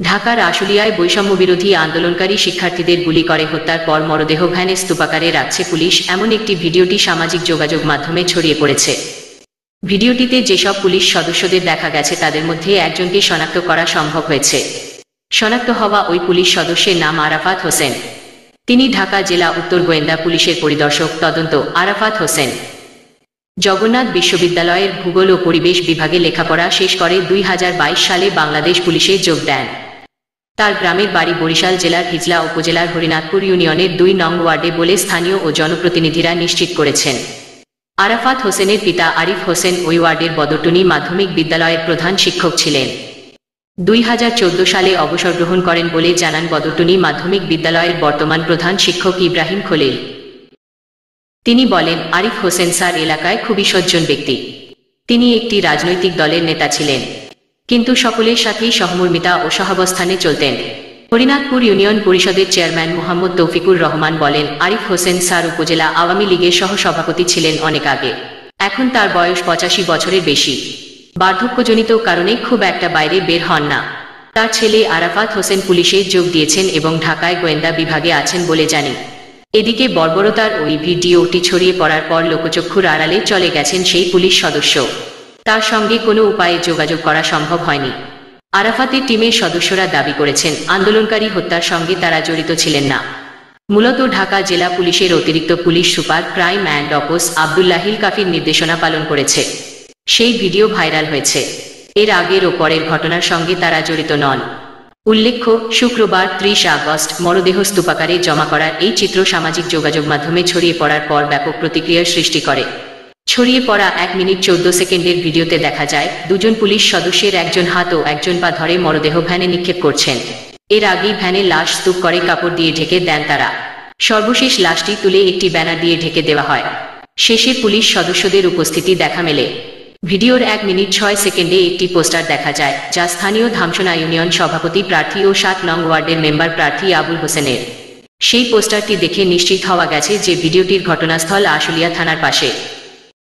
ঢাকার আশুলিয়ায় বৈষম্যবিরোধী আন্দোলনকারী শিক্ষার্থীদের গুলি করে হত্যার পর মরদেহ ভ্যানে স্তূপাকারে রাখছে পুলিশ, এমন একটি ভিডিওটি সামাজিক যোগাযোগ মাধ্যমে ছড়িয়ে পড়েছে। ভিডিওটিতে যেসব পুলিশ সদস্যদের দেখা গেছে তাদের মধ্যে একজনকে শনাক্ত করা সম্ভব হয়েছে। শনাক্ত হওয়া ওই পুলিশ সদস্যের নাম আরাফাত হোসেন। তিনি ঢাকা জেলা উত্তর গোয়েন্দা পুলিশের পরিদর্শক তদন্ত। আরাফাত হোসেন জগন্নাথ বিশ্ববিদ্যালয়ের ভূগোল ও পরিবেশ বিভাগে লেখাপড়া শেষ করে 2022 সালে বাংলাদেশ পুলিশে যোগ দেন। তার গ্রামের বাড়ি বরিশাল জেলার হিজলা উপজেলার হরিনাথপুর ইউনিয়নের 2 নং ওয়ার্ডে বলে স্থানীয় ও জনপ্রতিনিধিরা নিশ্চিত করেছেন। আরাফাত হোসেনের পিতা আরিফ হোসেন ওই ওয়ার্ডের বদরটুনি মাধ্যমিক বিদ্যালয়ের প্রধান শিক্ষক ছিলেন। 2014 সালে অবসর গ্রহণ করেন বলে জানান বদরটুনি মাধ্যমিক বিদ্যালয়ের বর্তমান প্রধান শিক্ষক ইব্রাহিম খলিল। তিনি বলেন, আরিফ হোসেন স্যার এলাকায় খুবই সজ্জন ব্যক্তি। তিনি একটি রাজনৈতিক দলের নেতা ছিলেন, কিন্তু সকলের সাথেই সহমর্মিতা ও সহাবস্থানে চলতেন। হরিনাথপুর ইউনিয়ন পরিষদের চেয়ারম্যান মোহাম্মদ তৌফিকুর রহমান বলেন, আরিফ হোসেন স্যার উপজেলা আওয়ামী লীগের সহসভাপতি ছিলেন অনেক আগে। এখন তার বয়স 85 বছরের বেশি। বার্ধক্যজনিত কারণে খুব একটা বাইরে বের হন না। তার ছেলে আরাফাত হোসেন পুলিশে যোগ দিয়েছেন এবং ঢাকায় গোয়েন্দা বিভাগে আছেন বলে জানি। এদিকে বর্বরতার ওই ভিডিওটি ছড়িয়ে পড়ার পর লোকচক্ষুর আড়ালে চলে গেছেন সেই পুলিশ সদস্য। তার সঙ্গে কোনো উপায়ে যোগাযোগ করা সম্ভব হয়নি। আরাফাতের টিমের সদস্যরা দাবি করেছেন, আন্দোলনকারী হত্যার সঙ্গে তারা জড়িত ছিলেন না। মূলত ঢাকা জেলা পুলিশের অতিরিক্ত police super crime and ops Abdullahil কাফির নির্দেশনা পালন করেছে। সেই ভিডিও ভাইরাল হয়েছে। এর আগের ও পরের ঘটনার সঙ্গে তারা জড়িত নন। উল্লেখ্য, শুক্রবার 30 আগস্ট মরদেহ স্তূপাকারে জমা করার এই চিত্র সামাজিক যোগাযোগ মাধ্যমে ছড়িয়ে পড়ার পর ব্যাপক প্রতিক্রিয়ার সৃষ্টি করে। ছড়িয়ে পড়া 1 মিনিট 14 সেকেন্ডের ভিডিওতে দেখা যায়, দুজন পুলিশ সদস্যের একজন হাত ও একজন পা ধরে মরদেহ ভ্যানে নিক্ষেপ করছেন। এর আগেই ভ্যানে লাশ স্তূপ করে কাপড় দিয়ে ঢেকে দেন তারা। সর্বশেষ লাশটি তুলে একটি ব্যানার দিয়ে ঢেকে দেওয়া হয়। শেষে পুলিশ সদস্যদের উপস্থিতি দেখা মেলে। ভিডিওর 1 মিনিট 6 সেকেন্ডে একটি পোস্টার দেখা যায়, যা স্থানীয় ধামসোনা ইউনিয়ন সভাপতি প্রার্থী ও 7 নং ওয়ার্ডের মেম্বার প্রার্থী আবুল হোসেনের। সেই পোস্টারটি দেখে নিশ্চিত হওয়া গেছে যে ভিডিওটির ঘটনাস্থল আশুলিয়া থানার পাশে।